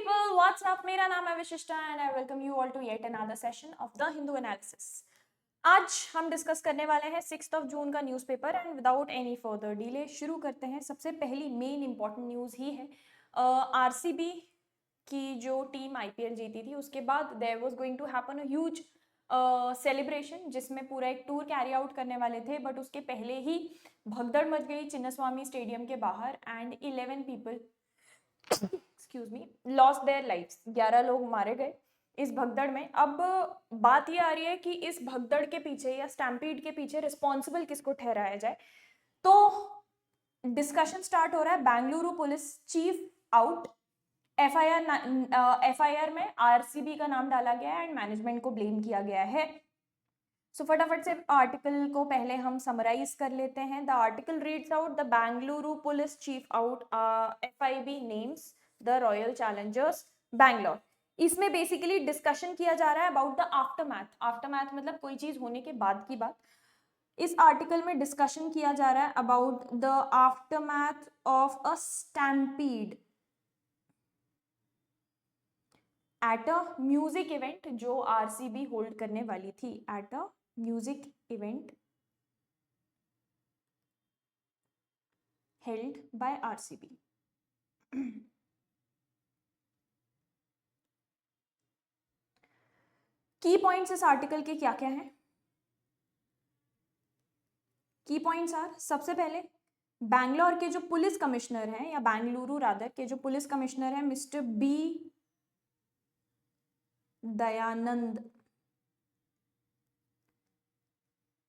people, what's up? मेरा नाम है विशिष्टा and I welcome you all to yet another session of the Hindu analysis. आज हम डिस्कस करने वाले हैं 6th of June का newspaper and without any further delay शुरू करते हैं। सबसे पहली मेन इंपॉर्टेंट न्यूज़ ही है आरसीबी की जो टीम आईपीएल जीती थी उसके बाद there was going to happen a huge celebration जिसमें पूरा एक टूर कैरी आउट करने वाले थे, बट उसके पहले ही भगदड़ मच गई चिन्नास्वामी स्टेडियम के बाहर and 11 people excuse me lost their lives. 11 लोग मारे गए इस भगदड़ में। अब बात ये आ रही है कि इस भगदड़ के पीछे या स्टैम्पीड के पीछे रिस्पॉन्सिबल किसको ठहराया जाए। तो डिस्कशन स्टार्ट हो रहा है। Bengaluru police chief out, FIR में आरसीबी का नाम डाला गया है एंड मैनेजमेंट को ब्लेम किया गया है। सो फटाफट से आर्टिकल को पहले हम समराइज कर लेते हैं। The article reads out the Bengaluru police chief out FIB names the royal Challengers Bangalore. इसमें बेसिकली डिस्कशन किया जा रहा है अबाउट द आफ्टरमैथ। आफ्टरमैथ मतलब कोई चीज होने के बाद की बात। इस आर्टिकल में डिस्कशन किया जा रहा है about the aftermath of a stampede at a music event जो आरसीबी होल्ड करने वाली थी। At a music event held by RCB. की पॉइंट्स इस आर्टिकल के क्या क्या हैं? की पॉइंट्स आर, सबसे पहले बैंगलोर के जो पुलिस कमिश्नर हैं या बेंगलुरु रादर के जो पुलिस कमिश्नर हैं मिस्टर बी दयानंद,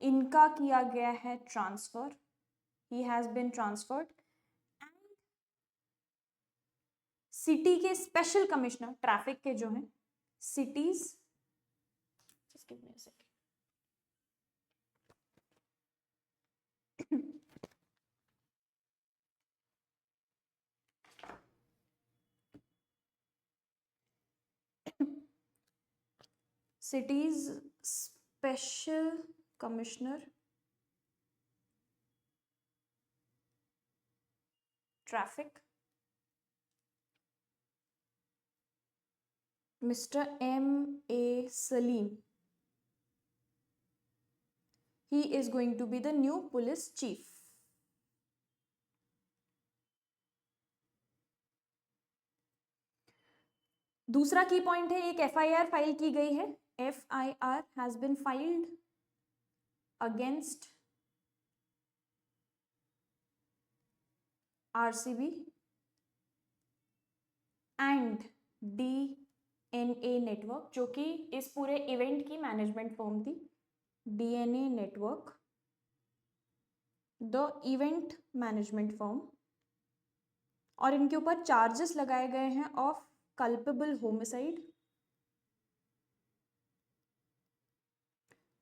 इनका किया गया है transfer. He has been transferred. City के स्पेशल कमिश्नर ट्रैफिक के जो हैं city's, just give me a second, city's special commissioner traffic Mr. M.A. Salim. He is going to be the new police chief. दूसरा की point है, एक FIR file की गई है। FIR has been filed against RCB and DNA network, जो कि इस पूरे इवेंट की मैनेजमेंट फर्म थी। DNA network, the event management firm, और इनके ऊपर चार्जेस लगाए गए हैं of culpable homicide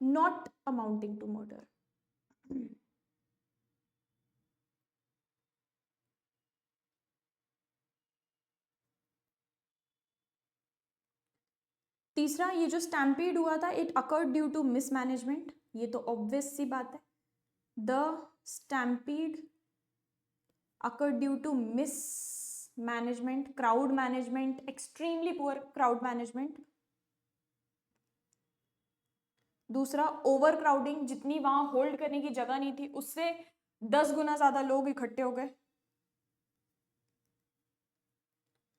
not amounting to murder. तीसरा, ये जो स्टैम्पीड हुआ था it occurred due to mismanagement. ये तो ऑब्वियस सी बात है। The stampede occurred due to mismanagement, crowd management, extremely poor crowd management. दूसरा, ओवर क्राउडिंग, जितनी वहां होल्ड करने की जगह नहीं थी उससे 10 गुना ज्यादा लोग इकट्ठे हो गए।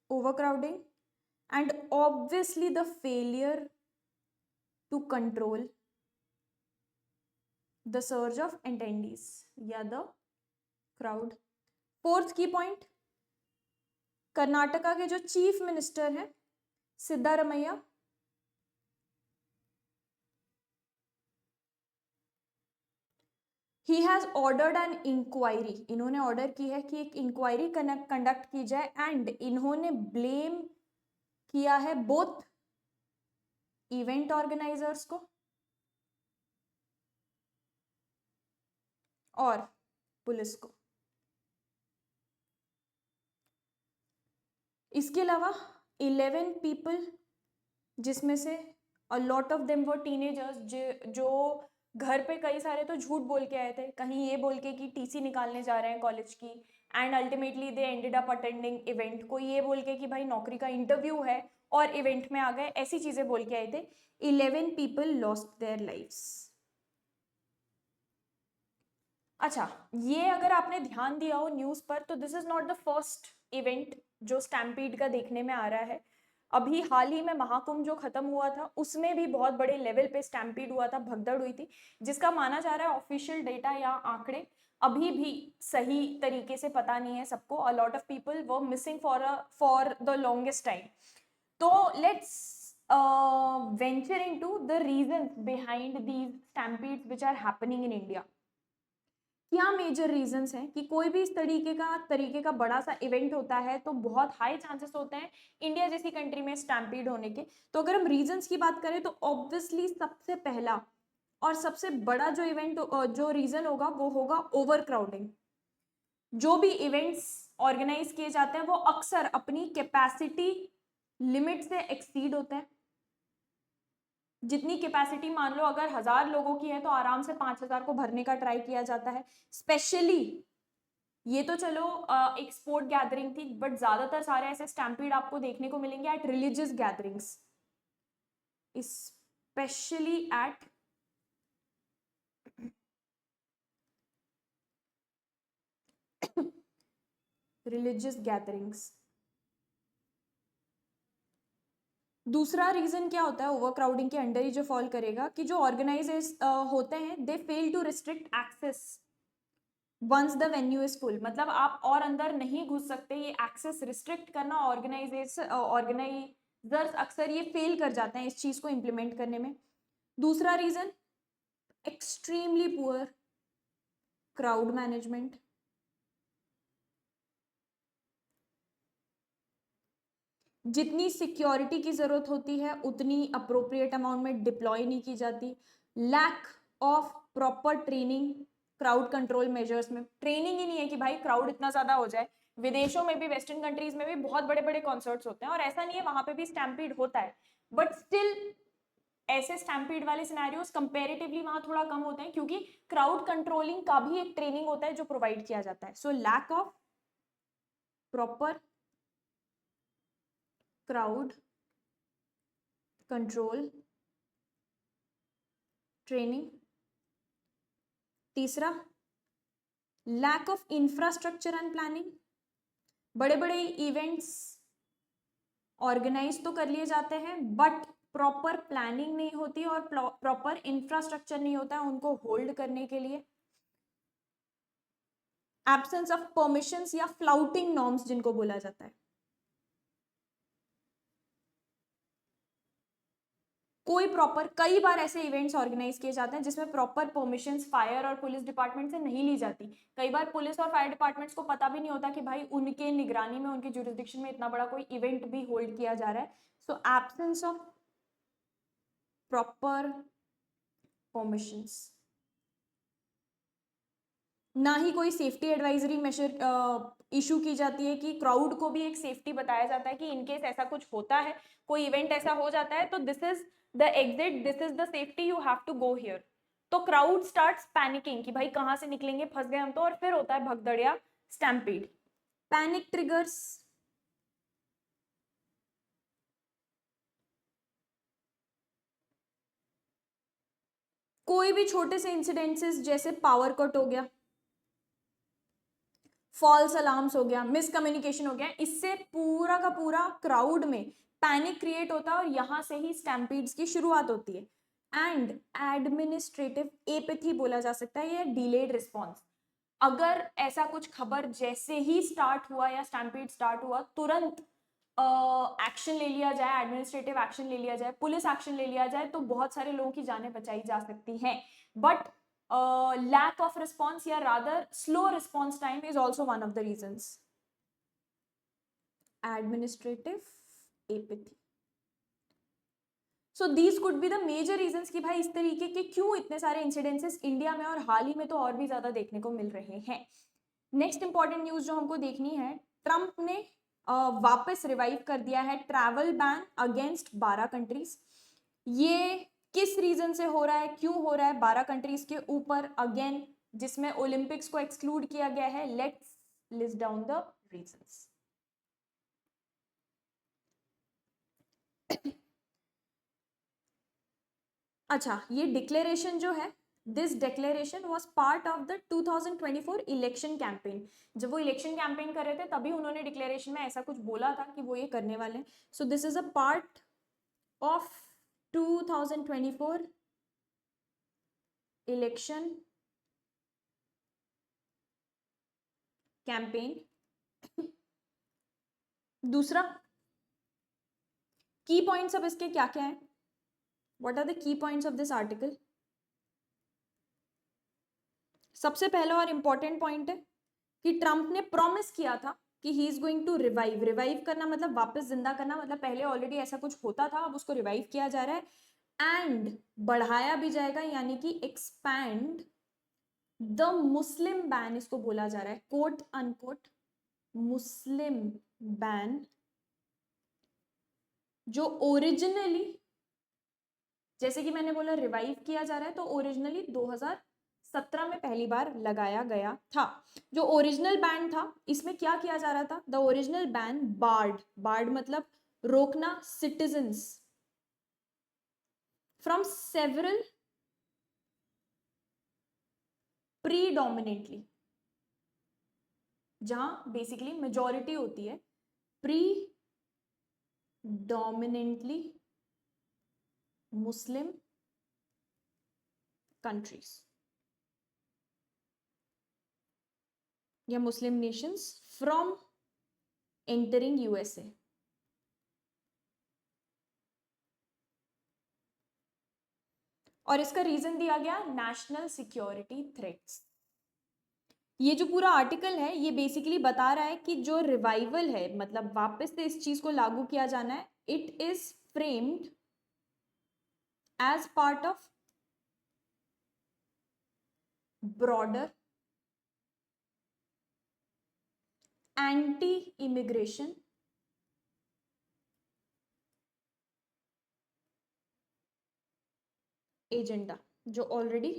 Over crowding and obviously the failure to control the surge of attendees या the crowd. Fourth key point, Karnataka के जो चीफ मिनिस्टर हैं Siddaramaiah, he has ordered an inquiry. इन्होंने ऑर्डर की है कि एक इंक्वायरी कंडक्ट की जाए एंड इन्होंने ब्लेम किया है बोथ इवेंट ऑर्गेनाइजर्स को और पुलिस को। इसके अलावा 11 पीपल, जिसमें से अ lot of them were teenagers, जो घर पे कई सारे तो झूठ बोल के आए थे, कहीं ये बोल के कि टीसी निकालने जा रहे हैं कॉलेज की and ultimately they ended up attending event. कोई ये बोल के कि भाई नौकरी का इंटरव्यू है और इवेंट में आ गए, ऐसी चीजें बोल के आए थे। 11 पीपल लॉस्ट देयर लाइव्स। अच्छा, ये अगर आपने ध्यान दिया हो न्यूज पर, तो this is not the first event जो स्टैम्पीड का देखने में आ रहा है। अभी हाल ही में महाकुंभ जो खत्म हुआ था, उसमें भी बहुत बड़े लेवल पे स्टैम्पीड हुआ था, भगदड़ हुई थी, जिसका माना जा रहा है ऑफिशियल डेटा या आंकड़े अभी भी सही तरीके से पता नहीं है सबको। A lot of people were missing for the longest time. तो let's venture into the reasons behind these stampedes which are happening in India. क्या मेजर रीजंस हैं कि कोई भी इस तरीके का बड़ा सा इवेंट होता है तो बहुत हाई चांसेस होते हैं इंडिया जैसी कंट्री में स्टैम्पीड होने के। तो अगर हम रीजंस की बात करें तो ऑब्वियसली सबसे पहला और सबसे बड़ा जो इवेंट जो रीजन होगा वो होगा ओवर क्राउडिंग। जो भी इवेंट्स ऑर्गेनाइज किए जाते हैं वो अक्सर अपनी कैपेसिटी लिमिट से एक्सीड होते हैं। जितनी कैपेसिटी मान लो अगर 1000 लोगों की है तो आराम से 5000 को भरने का ट्राई किया जाता है। स्पेशली ये तो चलो एक स्पोर्ट गैदरिंग थी, बट ज्यादातर सारे ऐसे स्टैम्पीड आपको देखने को मिलेंगे at religious gatherings, specially at religious gatherings. दूसरा रीजन क्या होता है ओवर क्राउडिंग के अंडर ही जो फॉल करेगा, कि जो ऑर्गेनाइजर्स होते हैं they fail to restrict access once the venue is full. मतलब आप और अंदर नहीं घुस सकते, ये एक्सेस रिस्ट्रिक्ट करना ऑर्गेनाइजर्स अक्सर ये फेल कर जाते हैं इस चीज को इम्प्लीमेंट करने में। दूसरा reason extremely poor crowd management. जितनी सिक्योरिटी की जरूरत होती है उतनी अप्रोप्रिएट अमाउंट में डिप्लॉय नहीं की जाती। Lack of proper training crowd control measures में। ट्रेनिंग ही नहीं है कि भाई क्राउड इतना ज्यादा हो जाए। विदेशों में भी, वेस्टर्न कंट्रीज में भी बहुत बड़े बड़े कॉन्सर्ट्स होते हैं और ऐसा नहीं है वहां पे भी स्टैम्पीड होता है, बट स्टिल ऐसे स्टैम्पीड वाले सिनेरियोस कंपैरेटिवली वहां थोड़ा कम होते हैं, क्योंकि क्राउड कंट्रोलिंग का भी एक ट्रेनिंग होता है जो प्रोवाइड किया जाता है। So lack of proper crowd control training. तीसरा lack of infrastructure and planning. बड़े बड़े इवेंट्स ऑर्गेनाइज तो कर लिए जाते हैं बट प्रॉपर प्लानिंग नहीं होती और प्रॉपर इंफ्रास्ट्रक्चर नहीं होता है उनको होल्ड करने के लिए। एब्सेंस ऑफ परमिशंस या फ्लाउटिंग नॉर्म्स जिनको बोला जाता है। कोई प्रॉपर, कई बार ऐसे इवेंट्स ऑर्गेनाइज किए जाते हैं जिसमें प्रॉपर परमिशंस फायर और पुलिस डिपार्टमेंट से नहीं ली जाती। कई बार पुलिस और फायर डिपार्टमेंट्स को पता भी नहीं होता कि भाई उनके निगरानी में, उनके जुरिस्डिक्शन में इतना बड़ा कोई इवेंट भी होल्ड किया जा रहा है। सो एब्सेंस ऑफ प्रॉपर परमिशंस। ना ही कोई सेफ्टी एडवाइजरी मेजर इशू की जाती है कि क्राउड को भी एक सेफ्टी बताया जाता है कि इनकेस ऐसा कुछ होता है, कोई इवेंट ऐसा हो जाता है तो this is the exit, this is the safety, you have to go here. तो क्राउड स्टार्ट्स पैनिकिंग कि भाई कहां से निकलेंगे, फंस गए हम तो, और फिर होता है भगदड़िया स्टैम्पीड। Panic triggers. कोई भी छोटे से इंसिडेंसेस जैसे पावर कट हो गया, फॉल्स अलार्म्स हो गया, मिसकम्युनिकेशन हो गया, इससे पूरा का पूरा क्राउड में पैनिक क्रिएट होता है और यहां से ही स्टैम्पीड्स की शुरुआत होती है। एंड एडमिनिस्ट्रेटिव एपैथी बोला जा सकता है, या डिलेड रिस्पॉन्स। अगर ऐसा कुछ खबर जैसे ही स्टार्ट हुआ या स्टैम्पीड स्टार्ट हुआ, तुरंत एक्शन ले लिया जाए, एडमिनिस्ट्रेटिव एक्शन ले लिया जाए, पुलिस एक्शन ले लिया जाए, तो बहुत सारे लोगों की जानें बचाई जा सकती हैं। बट lack of response या rather slow response time is also one of the reasons. Administrative apathy. So these could be the major reasons कि भाई इस तरीके के क्यों इतने सारे इंसिडेंसेस इंडिया में और हाल ही में तो और भी ज्यादा देखने को मिल रहे हैं। नेक्स्ट इंपॉर्टेंट न्यूज जो हमको देखनी है, ट्रंप ने वापस रिवाइव कर दिया है ट्रैवल बैन अगेंस्ट 12 कंट्रीज। ये किस रीजन से हो रहा है, क्यों हो रहा है 12 कंट्रीज के ऊपर अगेन, जिसमें ओलंपिक्स को एक्सक्लूड किया गया है। Let's List down the reasons. अच्छा, ये डिक्लेरेशन जो है, this declaration was part of the 2024 election campaign. जब वो इलेक्शन कैंपेन कर रहे थे तभी उन्होंने डिक्लेरेशन में ऐसा कुछ बोला था कि वो ये करने वाले हैं. So this is a part of 2024 election campaign. दूसरा, की पॉइंट्स अब इसके क्या क्या हैं? What are the key points of this article? सबसे पहला और इंपॉर्टेंट पॉइंट है कि ट्रंप ने प्रॉमिस किया था कि he is going to revive. Revive करना मतलब वापस जिंदा करना, मतलब पहले ऑलरेडी ऐसा कुछ होता था, अब उसको रिवाइव किया जा रहा है. एंड बढ़ाया भी जाएगा, यानी कि एक्सपैंड द मुस्लिम बैन, इसको बोला जा रहा है, कोट अनकोट मुस्लिम बैन, जो ओरिजिनली, जैसे कि मैंने बोला रिवाइव किया जा रहा है, तो ओरिजिनली 2017 में पहली बार लगाया गया था. जो ओरिजिनल बैन था, इसमें क्या किया जा रहा था? The original ban barred, barred मतलब रोकना, सिटीजन्स फ्रॉम सेवरल प्रीडोमिनेटली, जहां बेसिकली मेजॉरिटी होती है, प्रीडोमिनेटली मुस्लिम कंट्रीज या Muslim nations from entering USA. और इसका रीजन दिया गया नेशनल सिक्योरिटी थ्रेट्स. ये जो पूरा आर्टिकल है ये बेसिकली बता रहा है कि जो रिवाइवल है, मतलब वापस से इस चीज को लागू किया जाना है, it is framed as part of broader anti immigration agenda, जो ऑलरेडी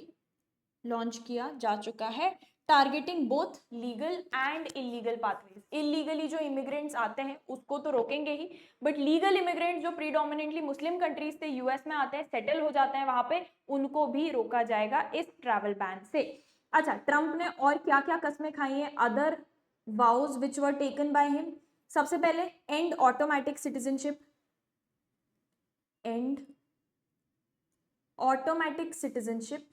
लॉन्च किया जा चुका है, targeting both legal and illegal pathways. Illegally जो इमिग्रेंट्स आते हैं उसको तो रोकेंगे ही, बट लीगल इमिग्रेंट्स जो प्रीडोमिनेंटली मुस्लिम कंट्रीज से यूएस में आते हैं, सेटल हो जाते हैं वहां पे, उनको भी रोका जाएगा इस ट्रैवल बैन से. अच्छा, ट्रंप ने और क्या क्या कस्में खाई हैं? Other वाउज which were taken by him. सबसे पहले and automatic citizenship, and automatic citizenship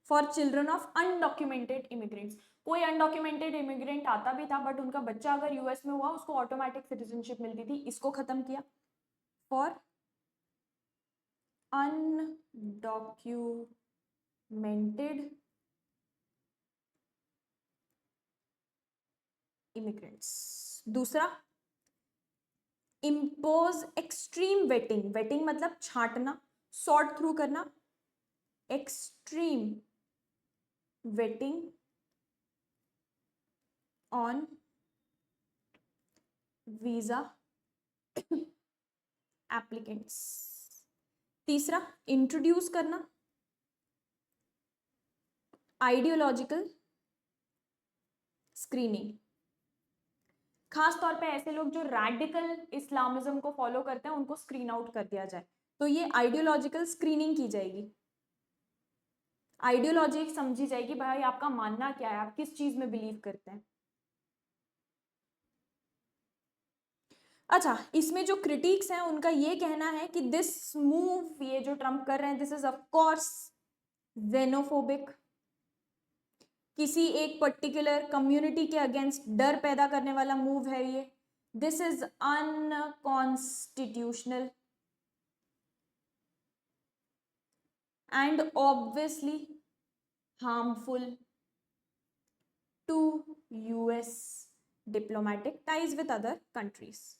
for children of undocumented immigrants. कोई अनडॉक्यूमेंटेड इमिग्रेंट आता भी था बट उनका बच्चा अगर यूएस में हुआ, उसको ऑटोमेटिक सिटीजनशिप मिलती थी, इसको खत्म किया. For undocumented immigrants. दूसरा, इम्पोज एक्सट्रीम वेटिंग. वेटिंग मतलब छांटना, सॉर्ट थ्रू करना. Extreme waiting on visa applicants. तीसरा, इंट्रोड्यूस करना आइडियोलॉजिकल स्क्रीनिंग. खास तौर पे ऐसे लोग जो रैडिकल इस्लामिज्म को फॉलो करते हैं, उनको स्क्रीन आउट कर दिया जाए. तो ये आइडियोलॉजिकल स्क्रीनिंग की जाएगी. आइडियोलॉजी समझी जाएगी, भाई आपका मानना क्या है, आप किस चीज में बिलीव करते हैं. अच्छा, इसमें जो क्रिटिक्स हैं उनका ये कहना है कि दिस मूव, ये जो ट्रम्प कर रहे हैं, this is of course xenophobic, किसी एक पर्टिकुलर कम्युनिटी के अगेंस्ट डर पैदा करने वाला मूव है ये. This is unconstitutional and obviously harmful to US diplomatic ties with other countries.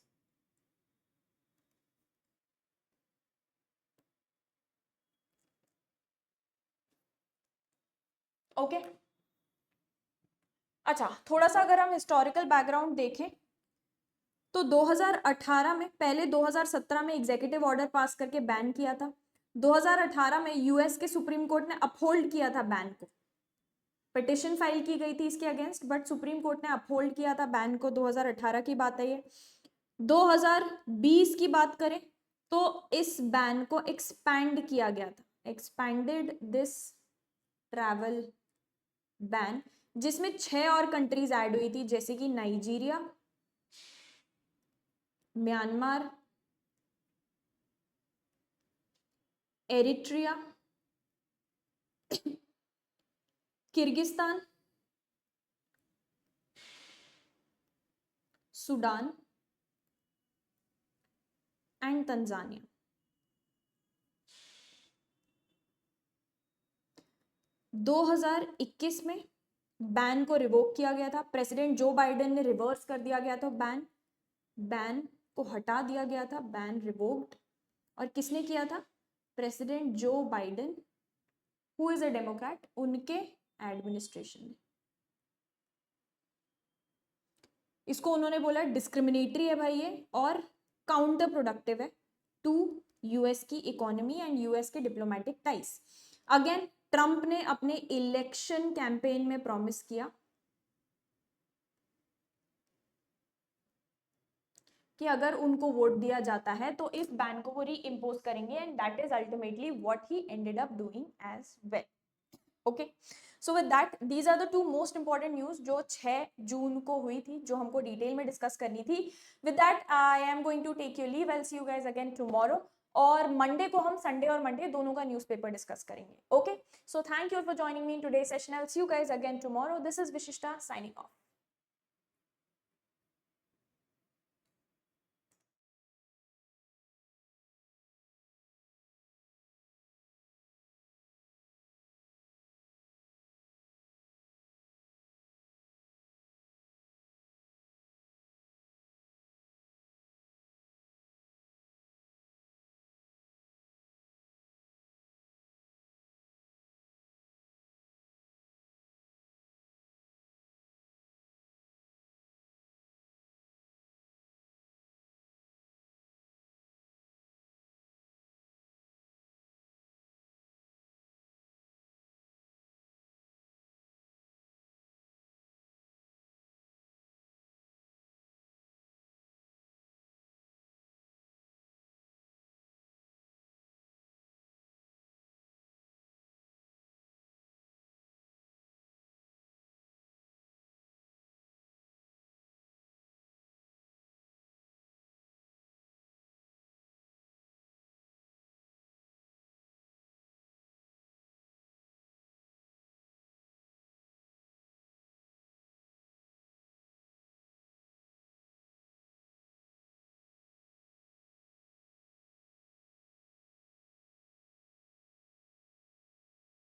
Okay. अच्छा, थोड़ा सा अगर हम हिस्टोरिकल बैकग्राउंड देखें तो 2018 में, पहले 2017 में एग्जीक्यूटिव ऑर्डर पास करके बैन किया था. 2018 में यूएस के सुप्रीम कोर्ट ने अपहोल्ड किया था बैन को. पिटिशन फाइल की गई थी इसके अगेंस्ट, बट सुप्रीम कोर्ट ने अपहोल्ड किया था बैन को। 2018 की बात है ये। 2020 की बात करें तो इस बैन को एक्सपैंड किया गया था, एक्सपैंडेड दिस ट्रैवल बैन, जिसमें 6 और कंट्रीज ऐड हुई थी, जैसे कि Nigeria, Myanmar, Eritrea, Kyrgyzstan, Sudan and Tanzania. दो 2021 में बैन को रिवोक किया गया था, प्रेसिडेंट जो बाइडेन ने रिवर्स कर दिया गया था बैन को हटा दिया गया था, बैन रिवोक्ड। और किसने किया था? President Joe Biden, who is a Democrat, उनके एडमिनिस्ट्रेशन ने। इसको उन्होंने बोला डिस्क्रिमिनेटरी है भाई ये, और काउंटर प्रोडक्टिव है टू यूएस की इकोनॉमी एंड यूएस के डिप्लोमेटिक टाइज। अगेन ट्रंप ने अपने इलेक्शन कैंपेन में प्रॉमिस किया कि अगर उनको वोट दिया जाता है तो इस बैन को वो री इम्पोज करेंगे, and that is ultimately what he ended up doing as well. Okay, so with that these are the two most important news जो 6 जून को हुई थी, जो हमको डिटेल में डिस्कस करनी थी। With that I am going to take you leave, I will see you guys again tomorrow, और मंडे को हम संडे और मंडे दोनों का न्यूज़पेपर डिस्कस करेंगे। Okay, so thank you for joining me in today session, I will see you guys again tomorrow. This is Vishishta signing of.